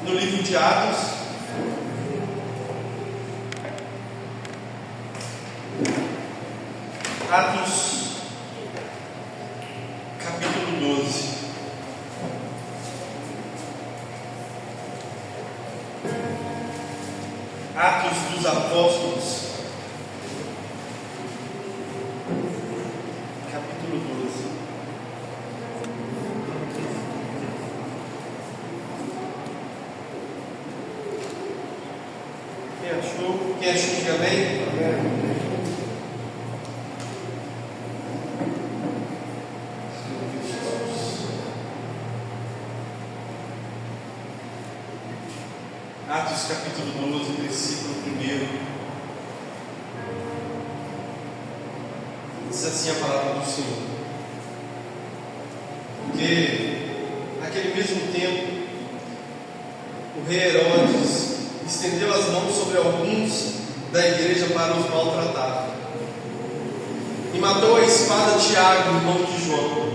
no livro de Atos, capítulo 12. Atos dos Apóstolos, capítulo 12. Quem achou? Quem achou, diga amém? Atos capítulo 12, versículo 1. Diz assim a palavra do Senhor: porque naquele mesmo tempo o rei Herodes estendeu as mãos sobre alguns da igreja para os maltratar, e matou a espada Tiago, irmão de João.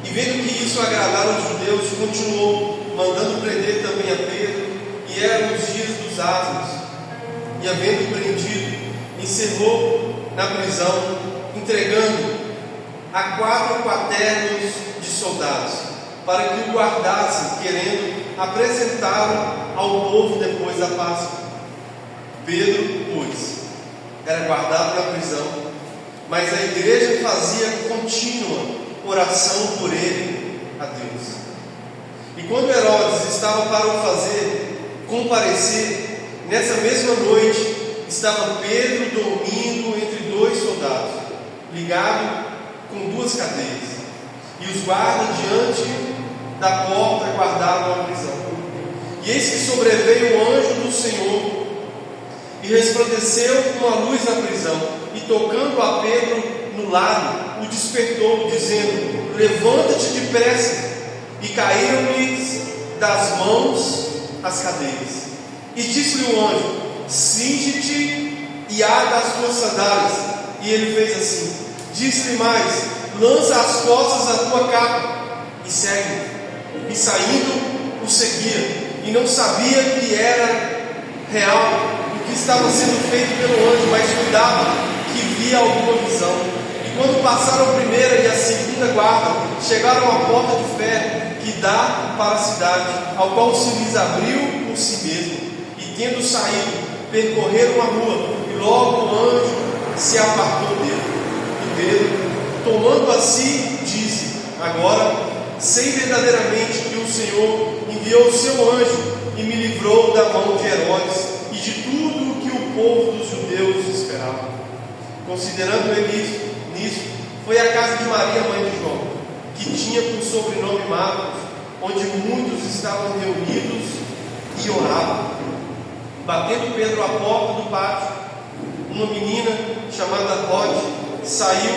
E vendo que isso agradara os judeus, continuou mandando prender também a Pedro. E eram os dias dos asnos, e havendo prendido, encerrou na prisão, entregando a 4 quaternos de soldados, para que o guardassem, querendo apresentá-lo ao povo depois da Páscoa. Pedro, pois, era guardado na prisão, mas a igreja fazia contínua oração por ele a Deus. E quando Herodes estava para o fazer comparecer, nessa mesma noite estava Pedro dormindo entre 2 soldados, ligado com 2 cadeias, e os guardas diante da porta guardavam a prisão. E eis que sobreveio o anjo do Senhor e resplandeceu uma luz na prisão, e tocando a Pedro no lado, o despertou, dizendo: levanta-te depressa. E caíram-lhes das mãos as cadeias. E disse-lhe o anjo: cinge-te e ata as tuas sandálias. E ele fez assim. Disse-lhe mais: lança as costas da tua capa e segue. E saindo o seguia, e não sabia que era real o que estava sendo feito pelo anjo, mas cuidava que via alguma visão. E quando passaram a primeira e a segunda guarda, chegaram à porta de ferro que dá para a cidade, ao qual se lhes abriu por si mesmo. E tendo saído, percorreram a rua, e logo o anjo se apartou dele. E Pedro, tomando a si, disse: agora sei verdadeiramente que o Senhor enviou o seu anjo e me livrou da mão de Herodes e de tudo o que o povo dos judeus esperava. Considerando ele nisso, foi à casa de Maria, mãe de João, que tinha por sobrenome Marcos, onde muitos estavam reunidos e oravam. Batendo Pedro à porta do pátio, uma menina chamada Rode saiu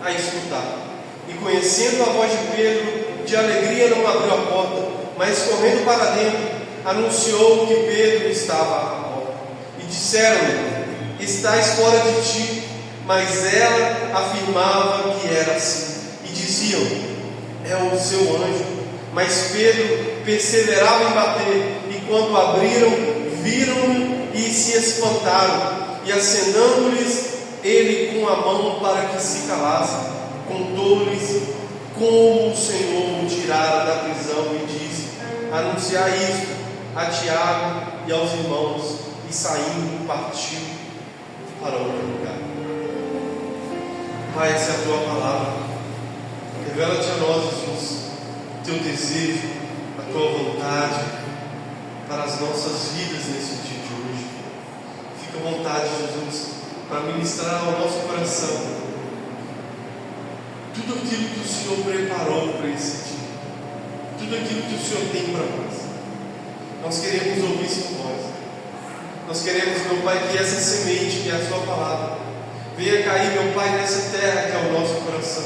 a escutar. E conhecendo a voz de Pedro, de alegria não abriu a porta, mas correndo para dentro, anunciou que Pedro estava à porta. E disseram-lhe: estás fora de ti. Mas ela afirmava que era assim. E diziam: é o seu anjo. Mas Pedro perseverava em bater. E quando abriram, viram-no e se espantaram. E acenando-lhes ele com a mão para que se calassem, contou-lhes como o Senhor o tirara da prisão e disse: anunciai isto a Tiago e aos irmãos. E saindo partiu para outro lugar. Pai, essa é a tua palavra. Revela-te a nós, Jesus, o teu desejo, a tua vontade para as nossas vidas nesse dia de hoje. Fica à vontade, Jesus, para ministrar ao nosso coração tudo aquilo que o Senhor preparou para esse dia, tudo aquilo que o Senhor tem para nós. Nós queremos ouvir sua voz. Nós queremos, meu Pai, que essa semente, que é a sua palavra, venha cair, meu Pai, nessa terra que é o nosso coração.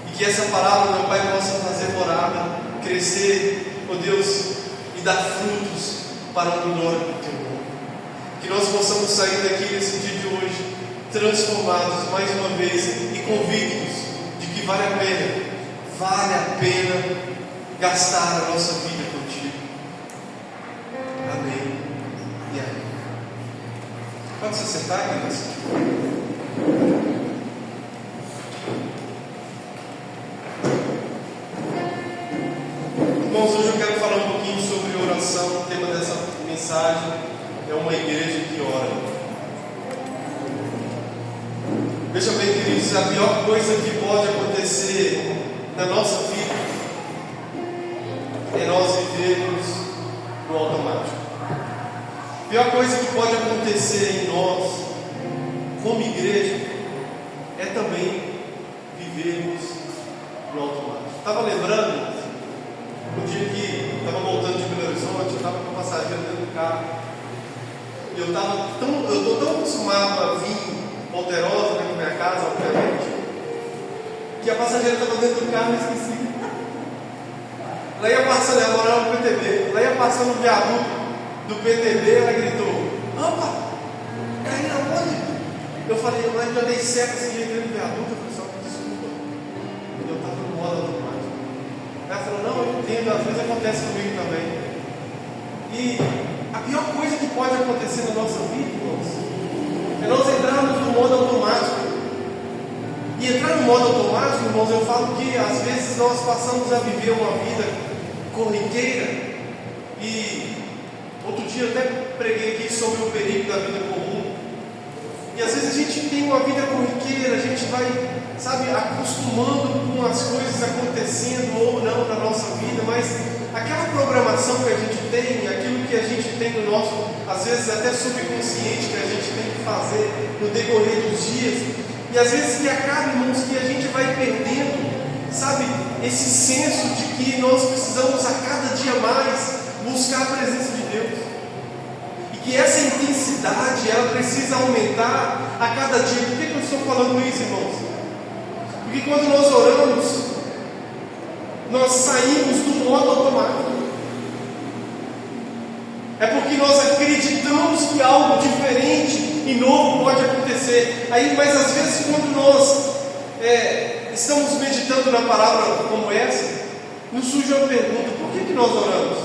E que essa palavra, meu Pai, possa fazer morada, crescer, ó Deus, e dar frutos para a glória do teu nome. Que nós possamos sair daqui nesse dia de hoje, transformados mais uma vez e convictos de que vale a pena gastar a nossa vida contigo. sentar, queridos? Irmãos, hoje eu quero falar um pouquinho sobre oração. O tema dessa mensagem é uma igreja que ora. Veja bem, queridos, a pior coisa que pode acontecer na nossa vida é nós vivermos no automático. A pior coisa que pode acontecer em nós, como igreja, é também vivermos no automático. Estava lembrando, no dia que estava voltando de Belo Horizonte, eu estava com uma passageira dentro do carro. E eu estou tão acostumado a vir Alterosa dentro da minha casa, obviamente, que a passageira estava dentro do carro e esqueci. Ela ia passando, ela morava no PTB, ela ia passando no viaduto do PTB, ela gritou: opa, caí na onde? Eu falei, mas eu dei certo assim, entrei no viaduto. Eu falei, só desculpa, eu estava no modo automático. Ela falou, não, eu entendo, às vezes acontece comigo também. E a pior coisa que pode acontecer na nossa vida, irmãos, é nós entrarmos no modo automático. E entrar no modo automático, irmãos, eu falo que às vezes nós passamos a viver uma vida corriqueira. E outro dia eu até preguei aqui sobre o perigo da vida comum. E às vezes a gente tem uma vida corriqueira, a gente vai, sabe, acostumando com as coisas acontecendo ou não na nossa vida, mas aquela programação que a gente tem, aquilo que a gente tem no nosso, às vezes até subconsciente, que a gente tem que fazer no decorrer dos dias, e às vezes que acaba, irmãos, que a gente vai perdendo, sabe, esse senso de que nós precisamos a cada dia mais buscar a presença de Deus. E que essa intensidade, ela precisa aumentar a cada dia. Por que eu estou falando isso, irmãos? Porque quando nós oramos, nós saímos do modo automático. É porque nós acreditamos que algo diferente e novo pode acontecer. Mas às vezes quando nós estamos meditando na palavra como essa, nos surge uma pergunta: por que nós oramos?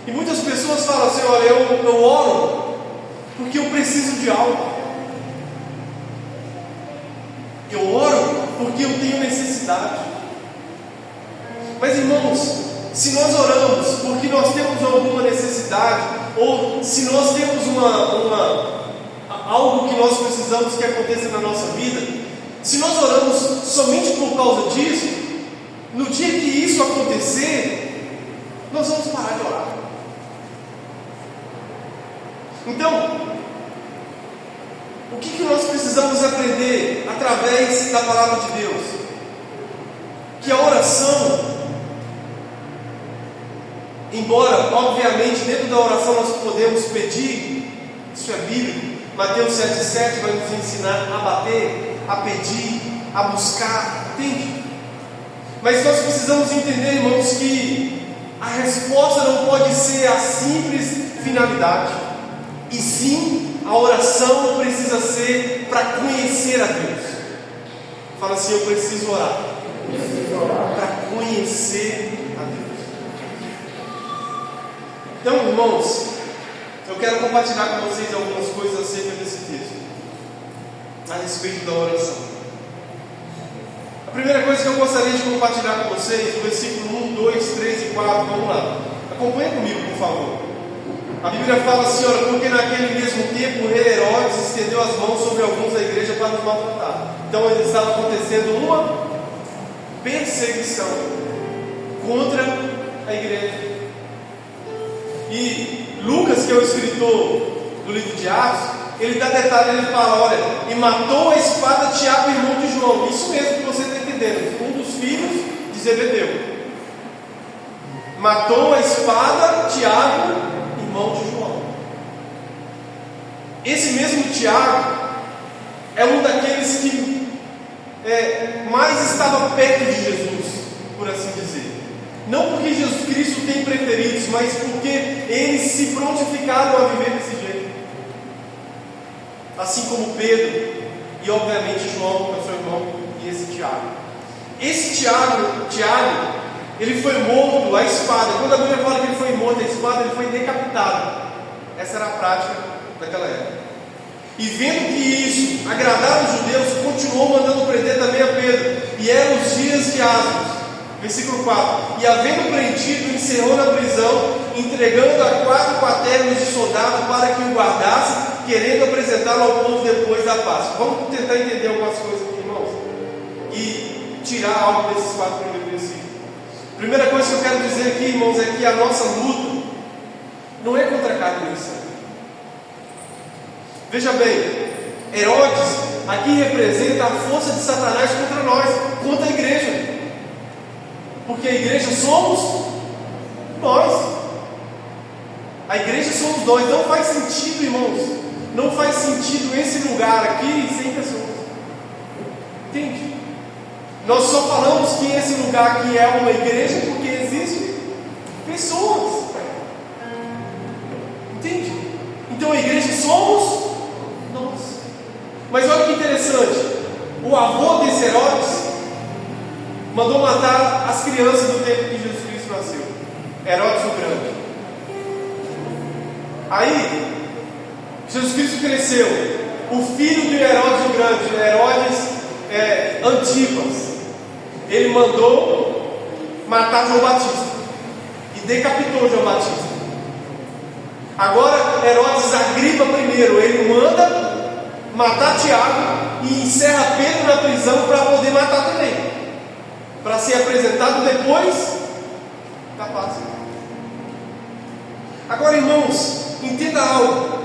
E muitas pessoas falam assim: olha, eu oro porque eu preciso de algo. Eu oro porque eu tenho necessidade. Mas, irmãos, se nós oramos porque nós temos alguma necessidade, ou se nós temos algo que nós precisamos que aconteça na nossa vida, se nós oramos somente por causa disso, no dia que isso acontecer, nós vamos parar de orar. Então, o que nós precisamos aprender através da palavra de Deus? Que a oração, embora, obviamente, dentro da oração nós podemos pedir, isso é bíblico, Mateus 7,7 vai nos ensinar a bater, a pedir, a buscar, entende? Mas nós precisamos entender, irmãos, que a resposta não pode ser a simples finalidade, e sim, a oração precisa ser para conhecer a Deus. Fala assim: eu preciso orar para conhecer a Deus. Então, irmãos, eu quero compartilhar com vocês algumas coisas acerca desse texto, a respeito da oração. A primeira coisa que eu gostaria de compartilhar com vocês, o versículo 1, 2, 3 e 4, vamos lá. Acompanhe comigo, por favor. A Bíblia fala assim: olha, porque naquele mesmo tempo o rei Herodes estendeu as mãos sobre alguns da igreja para nos maltratar. Então estava acontecendo uma perseguição contra a igreja. E Lucas, que é o escritor do livro de Atos, ele dá detalhe, ele fala: olha, e matou a espada Tiago, irmão de João. Isso mesmo que você está entendendo, um dos filhos de Zebedeu. Matou a espada Tiago, irmão de João. Esse mesmo Tiago é um daqueles que mais estava perto de Jesus, por assim dizer. Não porque Jesus Cristo tem preferidos, mas porque eles se prontificaram a viver desse jeito. Assim como Pedro e obviamente João, que é o seu irmão, e esse Tiago. Esse Tiago, ele foi morto à espada. Quando a Bíblia fala que ele foi morto à espada, ele foi decapitado. Essa era a prática daquela época. E vendo que isso agradava os judeus, continuou mandando prender também a Pedro. E eram os dias de Asmos. Versículo 4. E havendo prendido, encerrou na prisão, entregando a 4 quaternos de soldado para que o guardasse, querendo apresentá-lo ao povo depois da Páscoa. Vamos tentar entender algumas coisas aqui, irmãos, e tirar algo desses 4 primeiros versículos. Primeira coisa que eu quero dizer aqui, irmãos, é que a nossa luta não é contra a carne e o sangue. Veja bem, Herodes aqui representa a força de Satanás contra nós, contra a igreja. Porque a igreja somos nós. A igreja somos nós. Não faz sentido, irmãos. Não faz sentido esse lugar aqui sem pessoas. Entende? Nós só falamos que esse lugar aqui é uma igreja porque existem pessoas. Entende? Então a igreja somos nós. Mas olha que interessante. O avô desse Herodes mandou matar as crianças do tempo que Jesus Cristo nasceu. Herodes o Grande. Aí, Jesus Cristo cresceu. O filho de Herodes o Grande, Herodes Antipas, ele mandou matar João Batista e decapitou João Batista. Agora Herodes Agripa primeiro, ele manda matar Tiago e encerra Pedro na prisão para poder matar também, para ser apresentado depois da Páscoa. Agora, irmãos, entenda algo.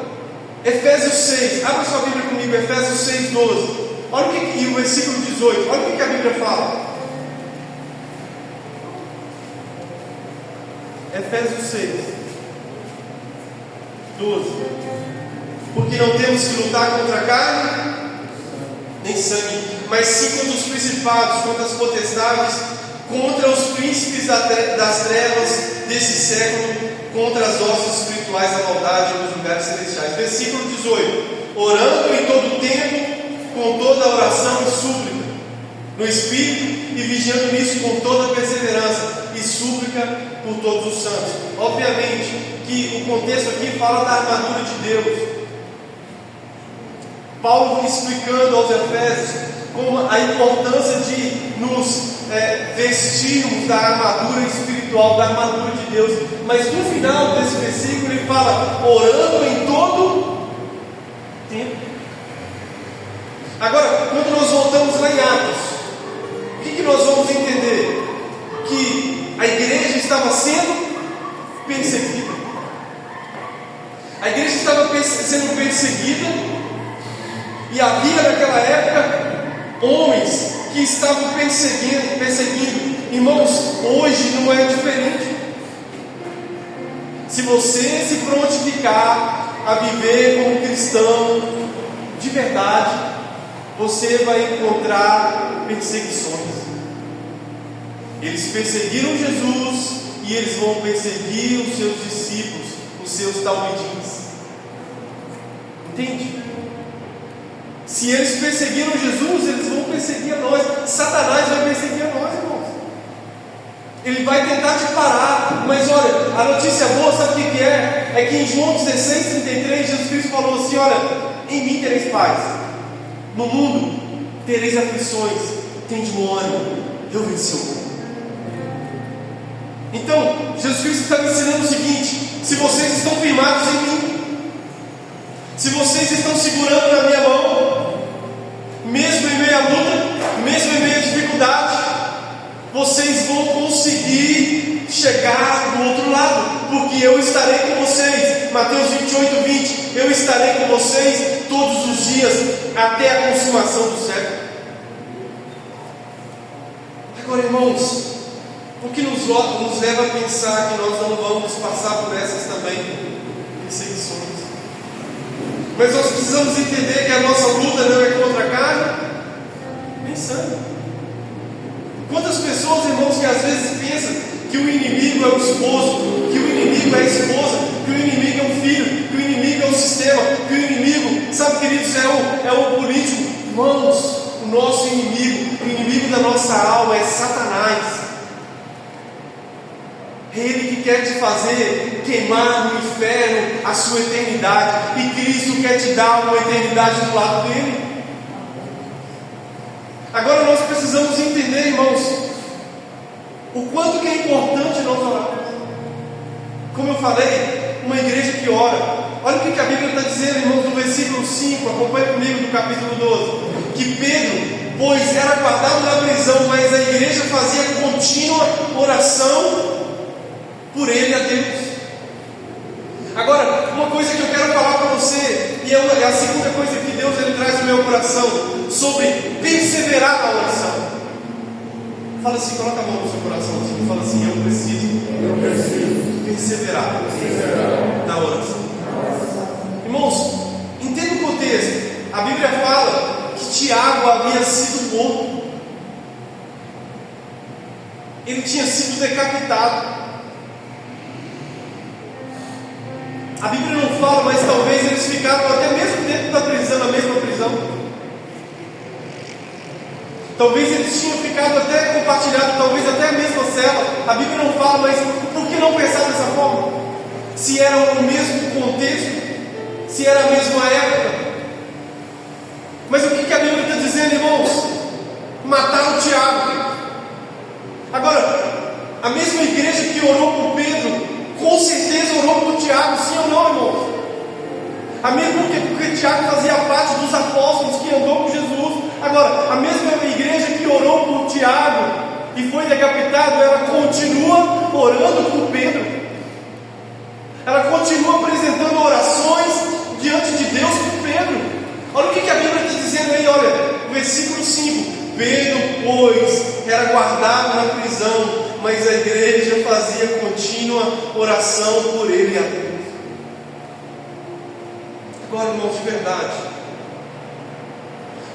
Efésios 6, abra sua Bíblia comigo, Efésios 6, 12. Olha o que o versículo 18, olha o que a Bíblia fala. Efésios 6, 12. Porque não temos que lutar contra a carne nem sangue, mas sim contra os principados, contra as potestades, contra os príncipes das trevas desse século, contra as hostes espirituais da maldade nos lugares celestiais. Versículo 18. Orando em todo tempo, com toda oração e súplica, no Espírito, e vigiando nisso com toda perseverança e súplica por todos os santos. Obviamente que o contexto aqui fala da armadura de Deus. Paulo explicando aos Efésios como a importância de nos vestirmos da armadura espiritual, da armadura de Deus. Mas no final desse versículo ele fala, orando em todo tempo. Agora, quando nós voltamos lá em Atos, o que nós vamos entender? Que a igreja estava sendo perseguida. A igreja estava sendo perseguida. E havia naquela época homens que estavam perseguindo. Irmãos, hoje não é diferente. Se você se prontificar a viver como cristão de verdade, você vai encontrar perseguições. Eles perseguiram Jesus e eles vão perseguir os seus discípulos, os seus talmidins. Entende? Se eles perseguiram Jesus, eles vão perseguir a nós. Satanás vai perseguir a nós, irmãos. Ele vai tentar te parar. Mas olha, a notícia boa, sabe o que é? É que em João 16:33, Jesus Cristo falou assim: olha, em mim tereis paz. No mundo tereis aflições. Tende bom ânimo, eu venci o mundo. Então, Jesus Cristo está me ensinando o seguinte: se vocês estão firmados em mim, se vocês estão segurando na minha mão, mesmo em meio à luta, mesmo em meio à dificuldade, vocês vão conseguir chegar do outro lado, porque eu estarei com vocês. Mateus 28:20, eu estarei com vocês todos os dias, até a consumação do século. Agora, irmãos, o que nos leva a pensar que nós não vamos passar por essas também perseguições? Mas nós precisamos entender que a nossa luta não é contra a carne nem sangue. Quantas pessoas, irmãos, que às vezes pensam que o inimigo é o esposo, que o inimigo é a esposa, que o inimigo é o filho, que o inimigo é o sistema, que o inimigo, sabe, queridos, é o político. Irmãos, o nosso inimigo, o inimigo da nossa alma é Satanás. É Ele que quer te fazer queimar no inferno a sua eternidade. E Cristo quer te dar uma eternidade do lado dele. Agora nós precisamos entender, irmãos, o quanto que é importante nós orarmos. Como eu falei, uma igreja que ora. Olha o que a Bíblia está dizendo, irmãos, no versículo 5. Acompanhe comigo no capítulo 12. Que Pedro, pois era guardado na prisão, mas a igreja fazia contínua oração por ele a Deus. Agora, uma coisa que eu quero falar para você, e é a segunda coisa que Deus ele traz no meu coração, sobre perseverar na oração. Fala assim, coloca a mão no seu coração assim, fala assim: eu preciso perseverar na oração. Irmãos, entenda o contexto. A Bíblia fala que Tiago havia sido morto. Ele tinha sido decapitado. A Bíblia não fala, mas talvez eles ficaram até mesmo dentro da prisão, na mesma prisão. Talvez eles tinham ficado até compartilhado, talvez até a mesma cela. A Bíblia não fala, mas por que não pensar dessa forma? Se era o mesmo contexto, se era a mesma época. Mas o que a Bíblia está dizendo, irmãos? Mataram Tiago. Agora, a mesma igreja que orou por Pedro, com certeza orou por Tiago, sim ou não, irmãos? A mesma porque Tiago fazia parte dos apóstolos que andou com Jesus. Agora, a mesma igreja que orou por Tiago e foi decapitado, ela continua orando por Pedro. Ela continua apresentando orações diante de Deus por Pedro. Olha o que a Bíblia está dizendo aí, olha, versículo 5. Pedro, pois, era guardado na prisão, mas a igreja fazia contínua oração por ele e a Deus. Agora, irmãos, de verdade,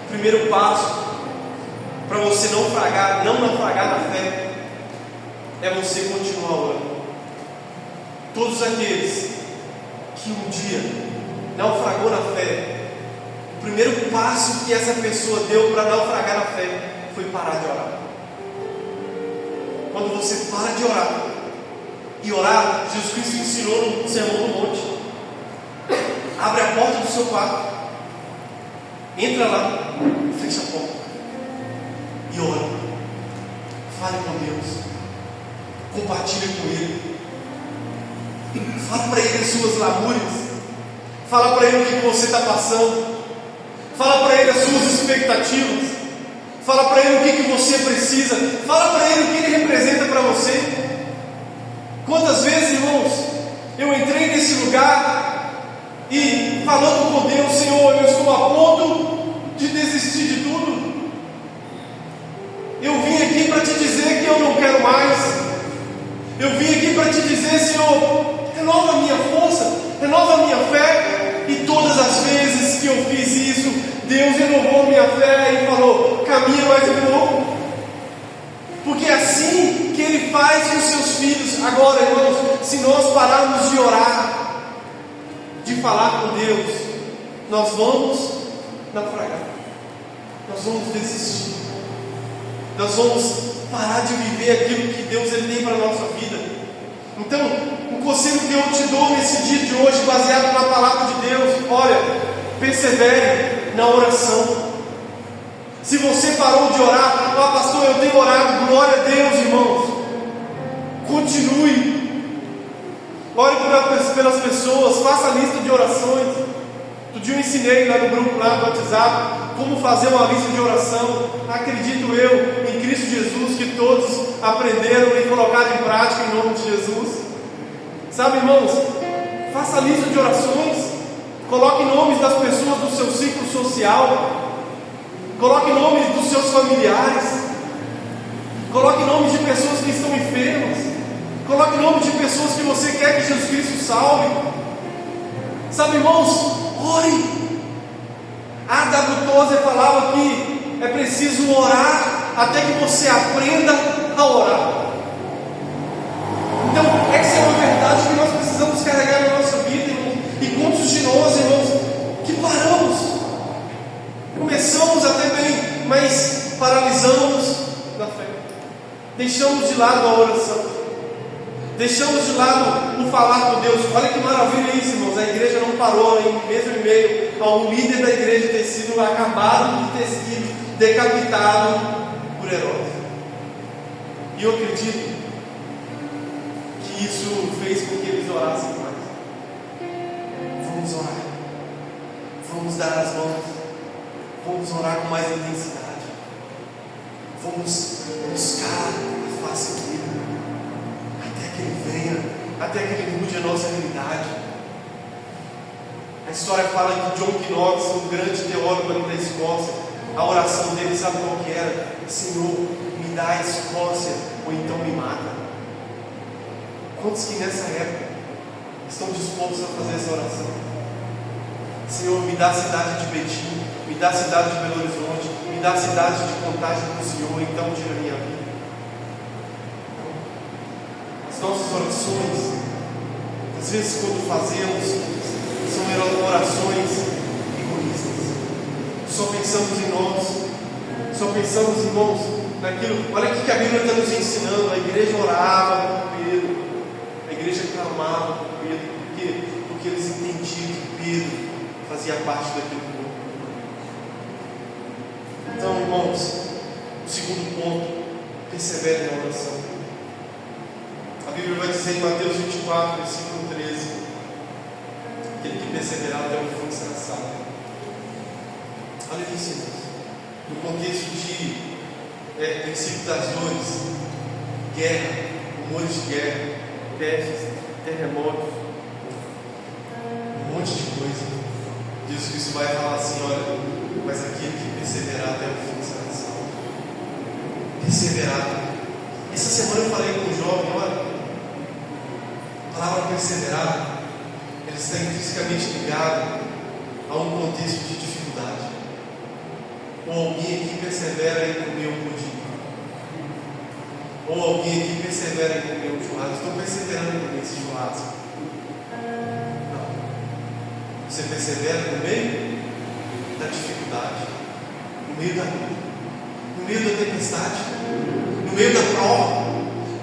o primeiro passo para você não naufragar na fé é você continuar orando. Todos aqueles que um dia naufragou na fé, o primeiro passo que essa pessoa deu para naufragar na fé foi parar de orar. Quando você para de orar, e orar, Jesus Cristo ensinou no Sermão do Monte. Abre a porta do seu quarto, entra lá, fecha a porta e ora. Fale com Deus, compartilhe com Ele, fala para Ele as suas lamúrias, fala para Ele o que você está passando, fala para Ele as suas expectativas, fala para Ele o que você precisa, fala para Ele o que Ele representa para você. Quantas vezes, irmãos, eu entrei nesse lugar e falando com Deus: Senhor, eu estou a ponto de desistir de tudo. Eu vim aqui para te dizer que eu não quero mais. Eu vim aqui para te dizer: Senhor, renova a minha força, renova a minha fé. E todas as vezes que eu fiz isso, Deus renovou a minha fé e falou: caminha mais um pouco. Porque é assim que Ele faz com os seus filhos. Agora, irmãos, se nós pararmos de orar, de falar com Deus, nós vamos naufragar, nós vamos desistir, nós vamos parar de viver aquilo que Deus ele tem para a nossa vida. Então, o conselho que eu te dou nesse dia de hoje, baseado na palavra de Deus, olha, persevere na oração. Se você parou de orar, pastor, eu tenho orado, glória a Deus, irmãos, continue. Ore pelas pessoas, faça a lista de orações. Outro dia eu ensinei lá no grupo lá do WhatsApp como fazer uma lista de oração. Acredito eu em Cristo Jesus que todos aprenderam e colocaram em prática em nome de Jesus. Sabe, irmãos, faça a lista de orações. Coloque nomes das pessoas do seu ciclo social. Coloque nomes dos seus familiares. Coloque nomes de pessoas que estão enfermas. Coloque o nome de pessoas que você quer que Jesus Cristo salve. Sabe, irmãos, ore. A W. Tozer falava que é preciso orar até que você aprenda a orar. Então, essa é uma verdade que nós precisamos carregar na nossa vida, irmãos. E quantos de nós, irmãos, que paramos? Começamos até bem, mas paralisamos na fé. Deixamos de lado a oração. Deixamos de lado o falar com Deus. Olha que maravilha isso, irmãos. A igreja não parou mesmo em meio ao líder da igreja ter sido acabado de ter sido decapitado por Herodes. E eu acredito que isso fez com que eles orassem mais. Vamos orar. Vamos dar as mãos. Vamos orar com mais intensidade. Vamos buscar a face dele. Até que ele venha. Até que ele mude a nossa realidade. A história fala que John Knox, um grande teólogo ali da Escócia, a oração dele, sabe qual que era? Senhor, me dá a Escócia, ou então me mata. Quantos que nessa época estão dispostos a fazer essa oração? Senhor, me dá a cidade de Betim, me dá a cidade de Belo Horizonte, me dá a cidade de Contagem do Senhor, então tira a minha vida. As nossas orações, às vezes quando fazemos, são orações egoístas. Só pensamos em nós, só pensamos, irmãos, naquilo. Olha o que a Bíblia está nos ensinando. A igreja orava por Pedro, a igreja clamava por Pedro, porque eles entendiam que Pedro fazia parte daquele povo. Então, irmãos, o segundo ponto, persevere na oração. A Bíblia vai dizer em Mateus 24, versículo 13, aquele que perseverar até o fim será salvo. Olha isso, irmãos. No contexto de princípio das dores, guerra, rumores de guerra, pestes, terremotos, um monte de coisa. Jesus Cristo vai falar assim: olha, mas aquele que perseverar até o fim será salvo. Perseverar. Essa semana eu falei com um jovem: olha, a palavra perseverar, ele está intrinsecamente ligado a um contexto de dificuldade. Ou alguém aqui persevera em comer um pudim, ou alguém aqui persevera em comer um churrasco. Estou perseverando em comer esse churrasco. Não. Você persevera no meio da dificuldade, no meio da luta, no meio da tempestade, no meio da prova.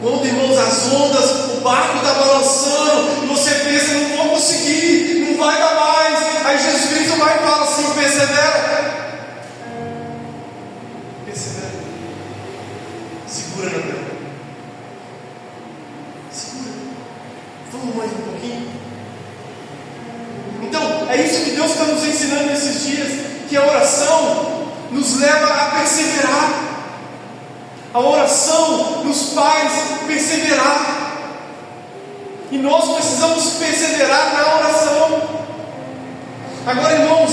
Quando, irmãos, as ondas, o barco está balançando, e você pensa: não vou conseguir, não vai dar mais. Aí Jesus Cristo vai e fala assim: persevera. Persevera. Segura na pedra. Segura. Vamos mais um pouquinho. Então, é isso que Deus está nos ensinando nesses dias, que a oração nos leva a perseverar. A oração nos faz perseverar. E nós precisamos perseverar na oração. Agora, irmãos,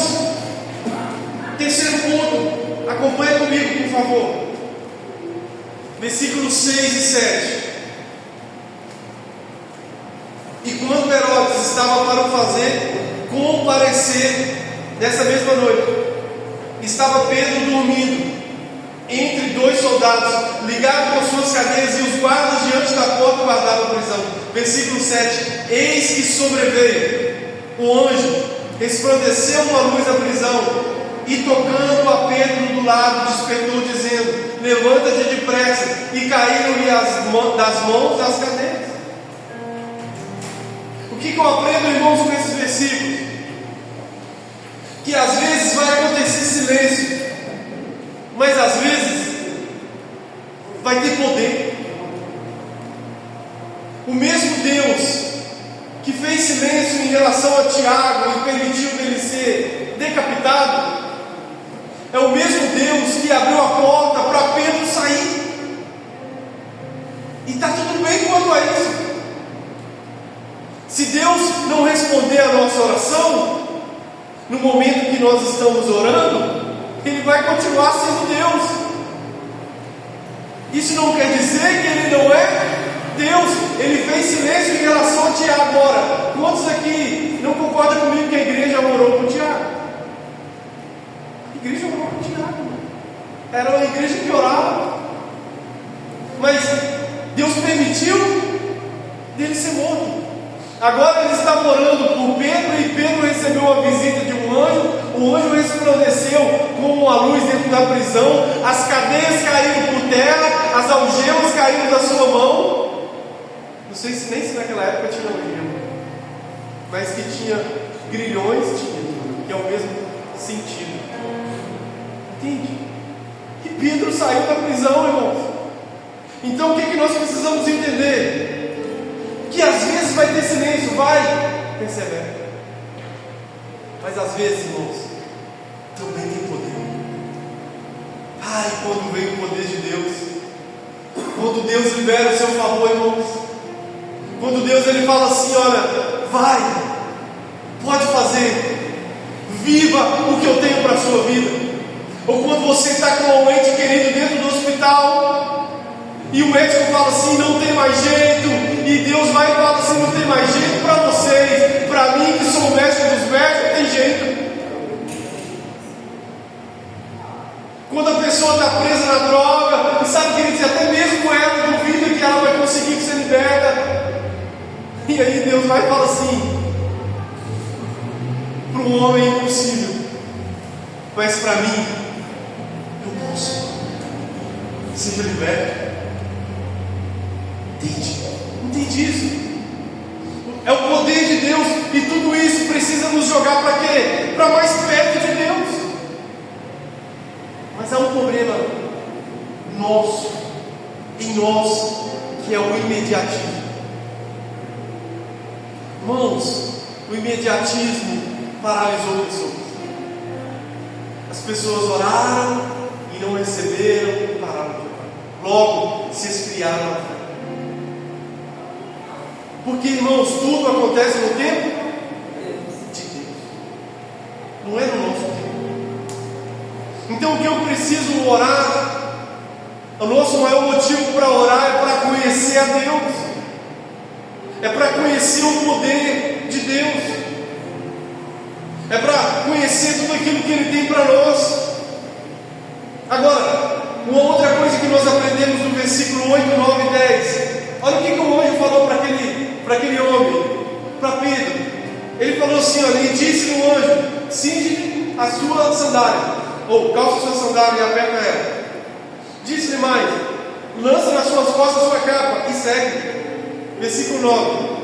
terceiro ponto, acompanha comigo, por favor. Versículos 6 e 7. E quando Herodes estava para o fazer comparecer nessa mesma noite, estava Pedro dormindo entre dois soldados, ligado com as suas cadeias, e os guardas diante da porta guardavam a prisão. Versículo 7. Eis que sobreveio um anjo, resplandeceu uma luz da prisão, e tocando a Pedro do lado, despertou, dizendo: levanta-te depressa. E caíram-lhe das mãos das cadeias. O que eu aprendo, irmãos, com esses versículos? Que às vezes vai acontecer silêncio, mas às vezes vai ter poder. O mesmo Deus que fez silêncio em relação a Tiago e permitiu ele ser decapitado, é o mesmo Deus que abriu a porta para Pedro sair. E está tudo bem quanto a isso. Se Deus não responder a nossa oração no momento que nós estamos orando, Ele vai continuar sendo Deus. Isso não quer dizer que Ele não é Deus. Ele fez silêncio em relação a Tiago. Agora, quantos aqui não concordam comigo que a igreja orou por Tiago? A igreja orou por Tiago. Era uma igreja que orava, mas Deus permitiu dele ser morto. Agora eles estavam orando por Pedro, e Pedro recebeu a visita de um anjo. O anjo resplandeceu como uma luz dentro da prisão, as cadeias caíram por terra, as algemas caíram da sua mão. Não sei se nem se naquela época tinha gelo, mas que tinha grilhões, que é o mesmo sentido. Entende? Que Pedro saiu da prisão, irmãos. Então o que nós precisamos entender? Que às vezes vai ter silêncio, vai, persevera. Mas às vezes, irmãos, também tem poder. Ai, quando vem o poder de Deus, quando Deus libera o seu favor, irmãos, quando Deus ele fala assim: olha, vai, pode fazer, viva o que eu tenho para a sua vida. Ou quando você está com um ente querido dentro do hospital e o médico fala assim: não tem mais jeito, e Deus vai e fala assim: não tem mais jeito para vocês, para mim que sou o médico dos médicos, tem jeito. Quando a pessoa está presa na droga, e sabe, queridos, até mesmo ela duvida que ela vai conseguir ser liberta, e aí Deus vai e fala assim: para um homem é impossível, mas para mim eu posso. Seja liberto. Entende isso? É o poder de Deus, e tudo isso precisa nos jogar para quê? Para mais perto de Deus. Mas há um problema nosso, em nós, que é o imediatismo. Irmãos, o imediatismo paralisou pessoas. As pessoas oraram e não receberam e pararam de orar. Logo se esfriaram na fé. Porque, irmãos, tudo acontece no tempo de Deus, não é no nosso tempo. Então o que eu preciso orar, o nosso maior motivo para orar é para conhecer a Deus, é para conhecer o poder de Deus, é para conhecer tudo aquilo que Ele tem para nós. Agora, uma outra coisa que nós aprendemos no versículo 8, 9 e 10, olha o que o anjo falou para aquele homem, para Pedro. Ele falou assim: olha, ele disse ao anjo: cinge a sua sandália, ou calça a sua sandália e aperta ela. Disse-lhe mais: lança nas suas costas a sua capa e segue. Versículo 9.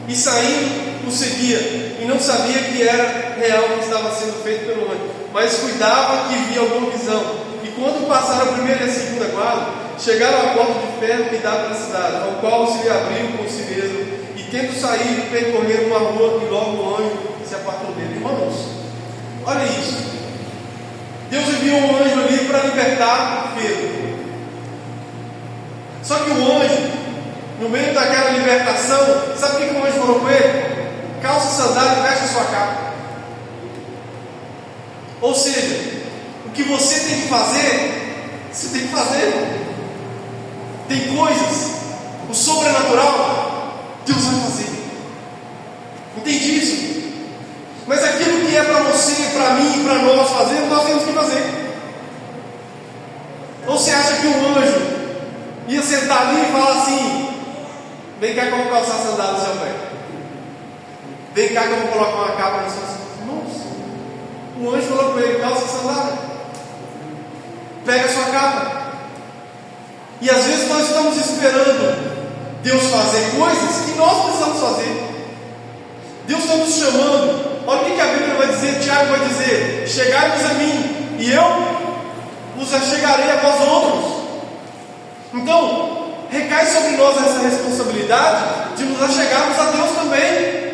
E saindo o seguia, e não sabia que era real o que estava sendo feito pelo anjo, mas cuidava que via alguma visão. E quando passaram a primeira e a segunda guarda, chegaram à porta de ferro que dá para a cidade, ao qual se lhe abriu com si mesmo, e tendo saído, percorreram uma rua, e logo o anjo se apartou dele. Irmãos, olha isso. Deus enviou um anjo ali para libertar Pedro. Só que o anjo, no meio daquela libertação, sabe o que o anjo falou com ele? Calça a sandália e veste a sua capa. Ou seja, o que você tem que fazer, você tem que fazer, irmão. Tem coisas, o sobrenatural, Deus vai fazer. Entende isso? Mas aquilo que é para você, para mim, para nós fazer, nós temos que fazer. Ou você acha que um anjo ia sentar ali e falar assim: vem cá que eu vou calçar a sandália no seu pé, vem cá que eu vou colocar uma capa nas suas mãos? O anjo falou para ele: calça a sandália, pega a sua capa. E às vezes nós estamos esperando Deus fazer coisas que nós precisamos fazer. Deus está nos chamando. Olha o que a Bíblia vai dizer. Tiago vai dizer: chegai-vos a mim, e eu vos achegarei a vós outros. Então, recai sobre nós essa responsabilidade de nos achegarmos a Deus também,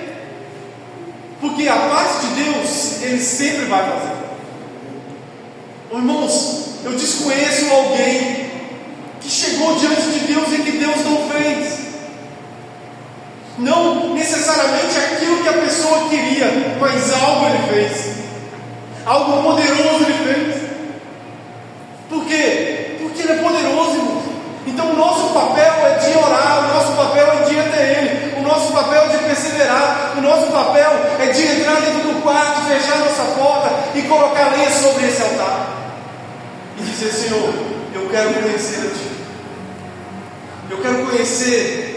porque a parte de Deus Ele sempre vai fazer. Irmãos, eu desconheço alguém que chegou diante de Deus e que Deus não fez. Não necessariamente aquilo que a pessoa queria, mas algo Ele fez, algo poderoso Ele fez. Por quê? Porque Ele é poderoso, irmãos. Então o nosso papel é de orar, o nosso papel é de ir até Ele, o nosso papel é de perseverar, o nosso papel é de entrar dentro do quarto, fechar nossa porta e colocar lenha sobre esse altar e dizer: Senhor, eu quero conhecer a Ti, eu quero conhecer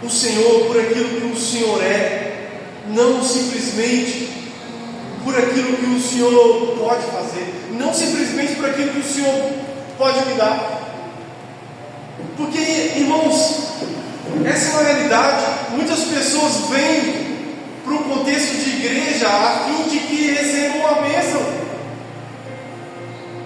o Senhor por aquilo que o Senhor é, não simplesmente por aquilo que o Senhor pode fazer, não simplesmente por aquilo que o Senhor pode me dar. Porque, irmãos, essa é uma realidade. Muitas pessoas vêm para o contexto de igreja a fim de que recebam uma bênção.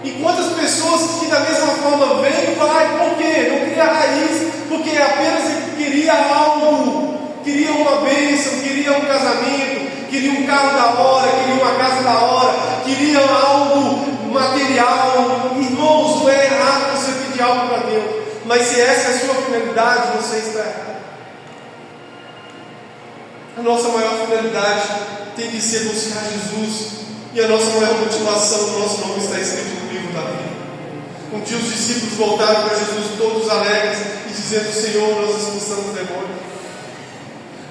E quantas pessoas que da mesma forma vêm e vai, por quê? Não cria raiz, porque apenas queria algo, queria uma bênção, queria um casamento, queria um carro da hora, queria uma casa da hora, queria algo material. Irmãos, não é errado você pedir algo para Deus, mas se essa é a sua finalidade, você está errado. A nossa maior finalidade tem que ser buscar Jesus, e a nossa maior motivação, o nosso nome está escrito no livro da vida. Um dia os discípulos voltaram para Jesus todos alegres e dizendo: Senhor, nós expulsamos demônios,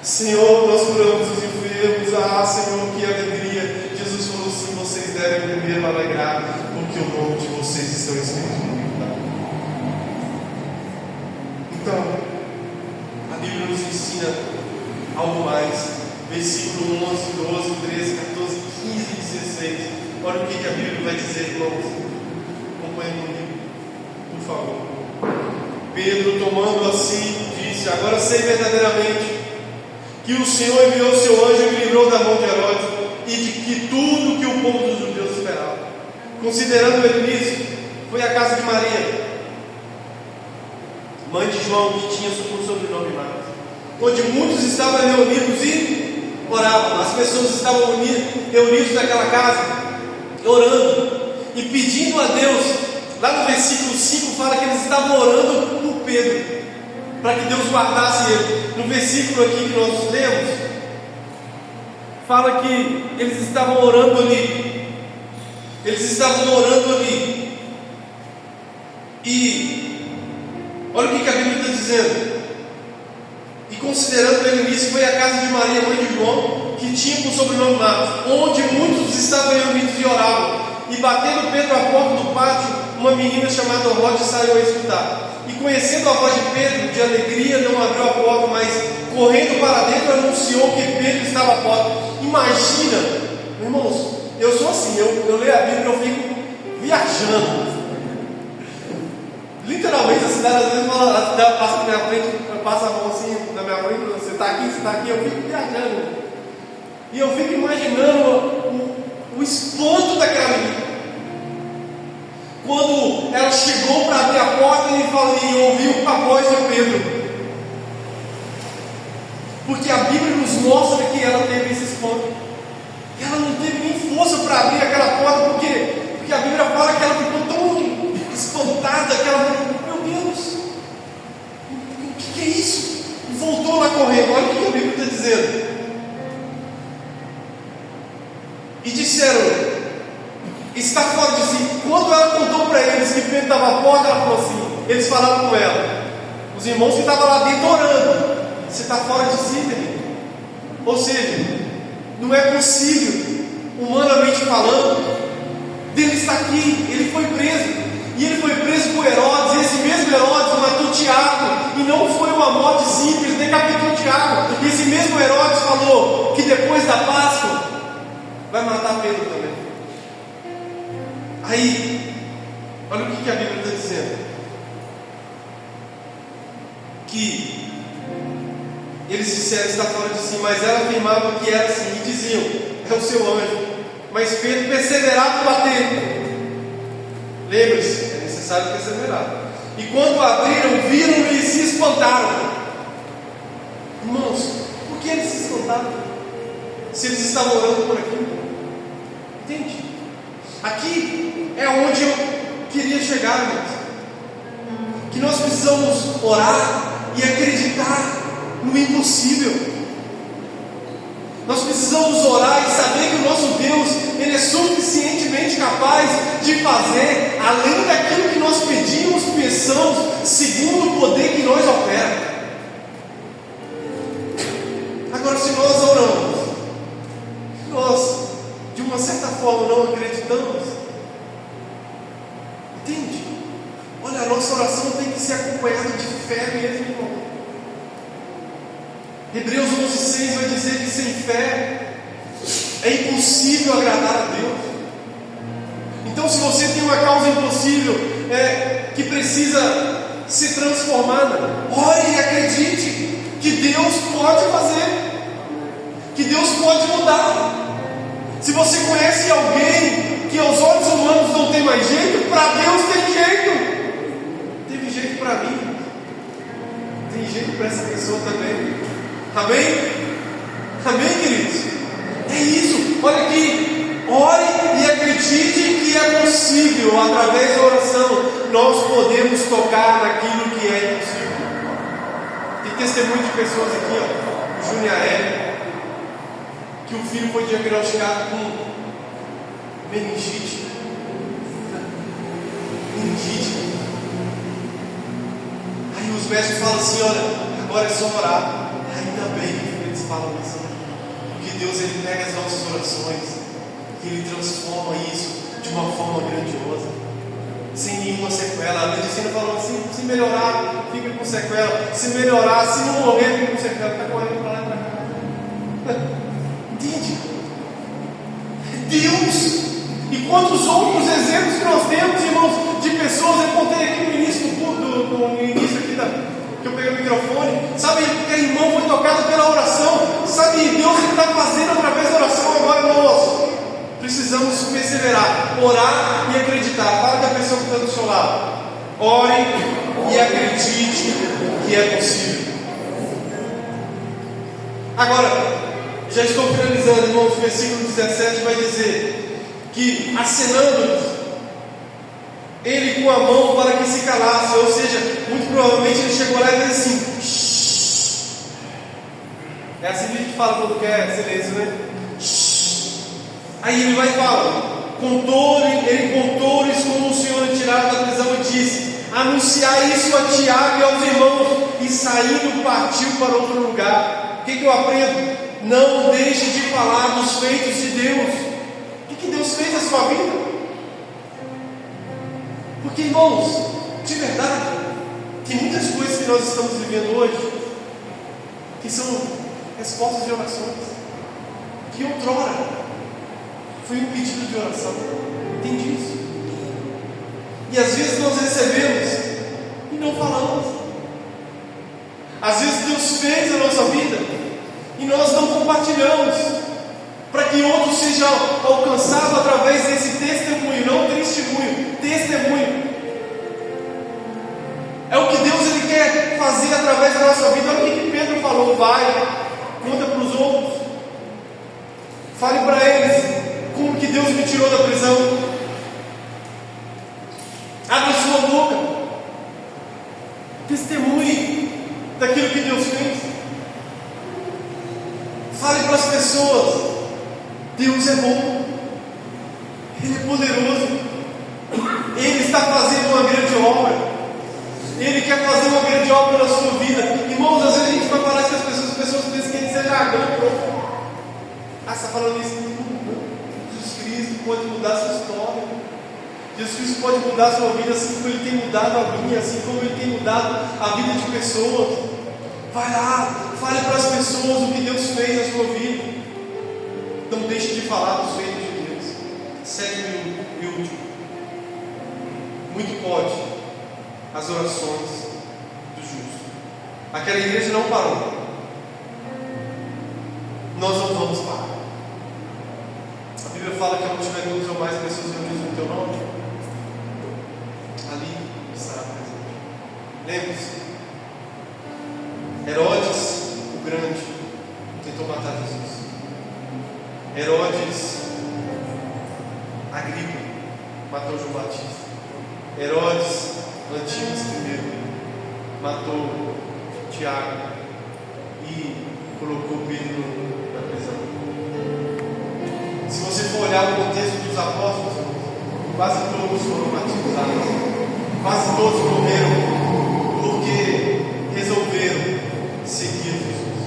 Senhor, nós curamos os enfermos. Ah, Senhor, que alegria. Jesus falou assim: vocês devem primeiro alegrar, porque o nome de vocês está escrito no livro da vida. Então, a Bíblia nos ensina algo mais. Versículo 11, 12, 13, 14, 15 e 16. Olha o que a Bíblia vai dizer, irmãos. Acompanhe comigo, por favor. Pedro, tomando assim, disse: agora sei verdadeiramente que o Senhor enviou seu anjo e me livrou da mão de Herodes e de que tudo que o povo dos judeus esperava. Considerando ele nisso, foi à casa de Maria, mãe de João, que tinha por sobrenome Marcos, onde muitos estavam reunidos e oravam. As pessoas estavam reunidas naquela casa, orando e pedindo a Deus. Lá no versículo 5 fala que eles estavam orando por Pedro, para que Deus guardasse ele. No versículo aqui que nós lemos, fala que eles estavam orando ali. Eles estavam orando ali. E olha o que a Bíblia está dizendo. E considerando ele nisso, foi à casa de Maria, mãe de João, que tinha por sobrenome Marcos, onde muitos estavam reunidos e oravam. E batendo Pedro à porta do pátio, uma menina chamada Rode saiu a escutar. E conhecendo a voz de Pedro, de alegria, não abriu a porta, mas correndo para dentro anunciou que Pedro estava à porta. Imagina, irmãos, eu sou assim, eu leio a Bíblia e eu fico viajando. Literalmente a cidade às vezes passa na minha frente, passa a mão assim na minha frente, você está aqui, eu fico viajando. E eu fico imaginando o espanto daquela menina. Quando ela chegou para abrir a porta e ouviu a voz de Pedro. Porque a Bíblia nos mostra que ela teve esse espanto. Ela não teve nem força para abrir aquela porta, porque a Bíblia fala que ela ficou tão espantada que ela falou: meu Deus, o que é isso? E voltou lá correndo. Olha o que a Bíblia está dizendo. E disseram: está fora de si. Quando ela contou para eles que Pedro estava à porta, ela falou assim, eles falaram com ela, os irmãos que estavam lá dentro orando: você está fora de si, menino. Ou seja, não é possível, humanamente falando, dele estar aqui. Ele foi preso. E ele foi preso por Herodes. E esse mesmo Herodes matou Tiago. E não foi uma morte simples, decapitou Tiago. E esse mesmo Herodes falou que depois da Páscoa vai matar Pedro também. Aí, olha o que a Bíblia está dizendo. Que eles disseram: está fora de si. Mas ela afirmava que era assim. E diziam: é o seu anjo. Mas Pedro perseverava em bater. Lembre-se, é necessário perseverar. E quando abriram, viram e se espantaram. Irmãos, por que eles se espantaram? Se eles estavam orando por aquilo. Entende? Aqui é onde eu queria chegar, irmãos. Que nós precisamos orar e acreditar no impossível. Nós precisamos orar e saber que o nosso Deus, Ele é suficientemente capaz de fazer além daquilo que nós pedimos, pensamos, segundo o poder que nós opera. Agora, se nós oramos, nós, de uma certa forma, não acreditamos, entende? Olha, a nossa oração tem que ser acompanhada de fé mesmo, irmão. Hebreus 11:6 vai dizer que sem fé é impossível agradar a Deus. Então, se você tem uma causa impossível, que precisa se transformar. Ore e acredite que Deus pode fazer, que Deus pode mudar. Se você conhece alguém que aos olhos humanos não tem mais jeito, para Deus tem jeito. Teve jeito para mim, tem jeito para essa pessoa também. Amém? Amém, queridos? É isso. Olha aqui, ore e acredite que é possível. Através da oração nós podemos tocar naquilo que é impossível. Tem testemunho de pessoas aqui, ó, o Juniaré, que o filho foi diagnosticado com meningite. Aí os médicos falam assim: olha, agora é só orar. Ainda bem que eles falam isso, porque Deus, ele pega as nossas orações e ele transforma isso de uma forma grandiosa, sem nenhuma sequela. A medicina falou assim: se melhorar, fica com sequela. Se melhorar, se não morrer, fica com sequela. Está correndo para lá e para cá. Entende? Deus! E quantos outros exemplos que nós temos, irmãos, de pessoas. Eu contei aqui no início no início aqui que eu peguei o microfone, sabe, que a irmã foi tocada pela oração, sabe, Deus está fazendo através da oração. Agora nós precisamos perseverar, orar e acreditar. Fala da pessoa que está do seu lado, ore e acredite que é possível. Agora, já estou finalizando, irmãos. O versículo 17 vai dizer que, acenando ele com a mão para que se calasse, ou seja, muito provavelmente ele chegou lá e fez assim: shh. É assim que a gente fala quando quer silêncio, né? Shh. Aí ele vai e fala: ele contou-lhes como o Senhor lhe tirara da prisão e disse: anunciar isso a Tiago e aos irmãos. E saindo partiu para outro lugar. O que eu aprendo? Não deixe de falar dos feitos de Deus. O que Deus fez na sua vida? Porque, irmãos, de verdade, tem muitas coisas que nós estamos vivendo hoje que são respostas de orações, que outrora foi um pedido de oração. Entende isso? E às vezes nós recebemos e não falamos. Às vezes Deus fez a nossa vida e nós não compartilhamos, para que outros sejam alcançados através desse testemunho. Não testemunho, testemunho. É o que Deus, ele quer fazer através da nossa vida. Olha o que Pedro falou: vai, conta para os outros, fale para eles como que Deus me tirou da prisão. Abra sua boca, testemunhe daquilo que Deus fez. Fale para as pessoas: Deus é bom, Ele é poderoso, Ele está fazendo uma grande obra, Ele quer fazer uma grande obra na sua vida. Irmãos, às vezes a gente vai falar isso com as pessoas pensam que a gente é jargão. Ah, você está falando isso? Jesus Cristo pode mudar a sua história. Jesus Cristo pode mudar a sua vida, assim como Ele tem mudado a minha, assim como Ele tem mudado a vida de pessoas. Vai lá, fale para as pessoas o que Deus fez na sua vida. Não deixe de falar dos feitos de Deus. Sétimo e último: muito pode as orações do justo. Aquela igreja não parou. Nós não vamos parar. A Bíblia fala que onde tiver duas ou mais pessoas reunidas no teu nome, ali estará presente. Lembre-se, Herodes o Grande tentou matar Jesus. Herodes Agripa matou João Batista. Herodes Antipas I matou Tiago e colocou Pedro na prisão. Se você for olhar o contexto dos apóstolos, quase todos foram martirizados, quase todos morreram porque resolveram seguir Jesus.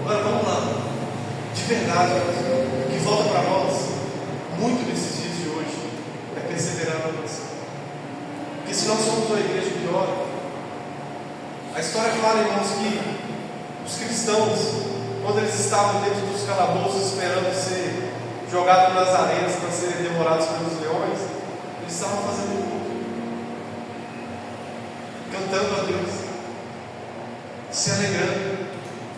Agora vamos lá, de verdade, o que falta para nós, muito nesses dias de hoje, é perseverar na oração. Porque se nós somos uma igreja que ora, a história fala, irmãos, que os cristãos, quando eles estavam dentro dos calabouços esperando ser jogados nas arenas para serem devorados pelos leões, eles estavam fazendo culto. cantando a Deus, se alegrando,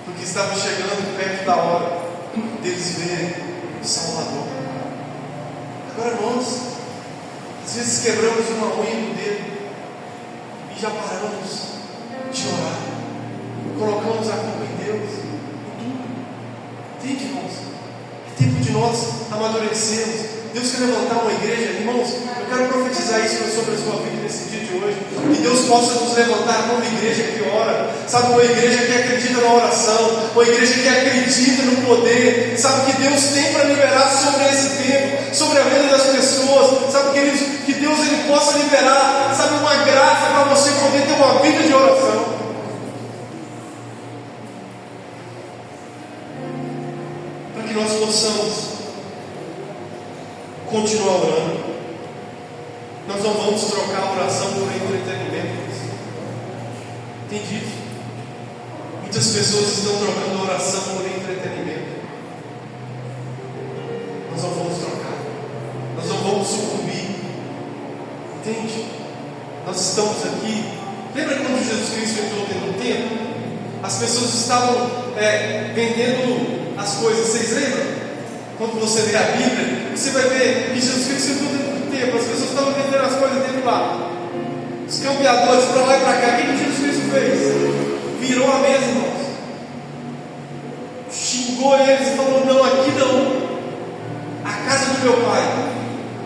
porque estava chegando perto da hora deles verem o Salvador. Agora nós, às vezes quebramos uma unha no dedo e já paramos de orar, colocamos a culpa em Deus, em tudo. Entende, irmãos? É tempo de nós amadurecermos. Deus quer levantar uma igreja, irmãos. Eu quero profetizar isso sobre a sua vida nesse dia de hoje. Que Deus possa nos levantar como igreja que ora, sabe, uma igreja que acredita na oração, uma igreja que acredita no poder, sabe, que Deus tem para liberar sobre esse tempo, sobre a vida das pessoas, sabe, que Deus ele possa liberar, sabe, uma graça para você poder ter uma vida de oração. Para que nós possamos continuar orando. Nós não vamos trocar a oração por entretenimento. Entende isso? Muitas pessoas estão trocando a oração por entretenimento. Nós não vamos trocar. Nós não vamos sucumbir. Entende? Nós estamos aqui. Lembra quando Jesus Cristo entrou dentro do templo? As pessoas estavam vendendo as coisas. Vocês lembram? Quando você lê a Bíblia, você vai ver que Jesus Cristo entrou dentro do templo. As pessoas estavam vendendo as coisas dentro lá. Os campeadores para lá e para cá. O que Jesus Cristo fez? Virou a mesa, irmãos. Xingou eles e falou: não, aqui não. A casa do meu pai,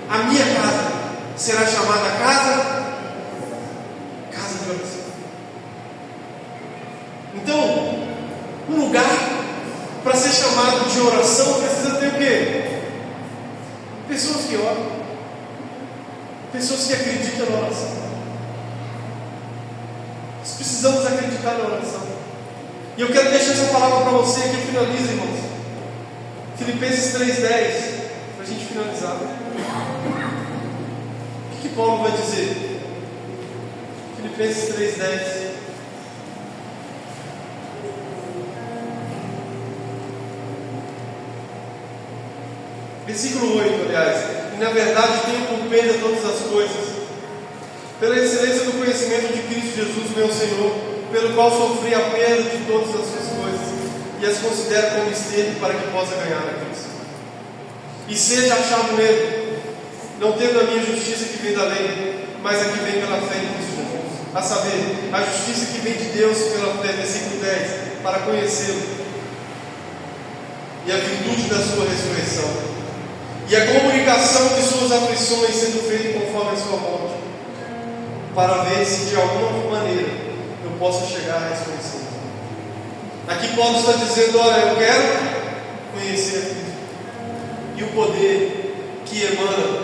a minha casa, será chamada casa de oração. Então, um lugar para ser chamado de oração precisa ter o quê? Pessoas que oram, pessoas que acreditam na oração. Nós precisamos acreditar na oração. E eu quero deixar essa palavra para você que eu finalizo, irmãos. Filipenses 3:10, para a gente finalizar. O que Paulo vai dizer? Filipenses 3:10. Versículo 8, aliás. E na verdade tenho por perda todas as coisas, pela excelência do conhecimento de Cristo Jesus, meu Senhor, pelo qual sofri a perda de todas as suas coisas, e as considero como esterco para que possa ganhar a Cristo. E seja achado nele, não tendo a minha justiça que vem da lei, mas a que vem pela fé em Cristo Jesus. A saber, a justiça que vem de Deus pela fé, versículo 10, para conhecê-lo, e a virtude da sua ressurreição, e a comunicação de suas aflições, sendo feita conforme a sua morte, para ver se de alguma maneira eu posso chegar à ressurreição. Aqui Paulo está dizendo: olha, eu quero conhecer a Cristo e o poder que emana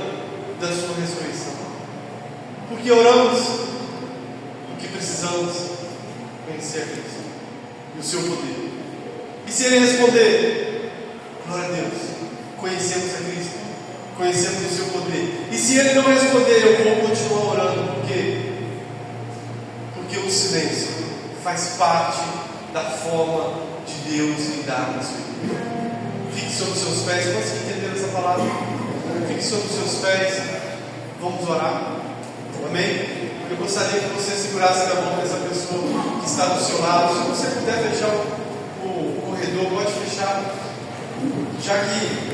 da sua ressurreição. Porque oramos, porque precisamos conhecer a Cristo e o seu poder. E se ele responder: glória a Deus, conhecemos a Cristo, conhecemos o seu poder. E se ele não responder, eu vou continuar orando. Por quê? Porque o silêncio faz parte da forma de Deus lidar com a sua vida. Fique sobre os seus pés. Consegue entender essa palavra? Fique sobre os seus pés. Vamos orar. Amém? Eu gostaria que você segurasse na mão dessa pessoa que está do seu lado. Se você puder fechar o corredor, pode fechar. Já que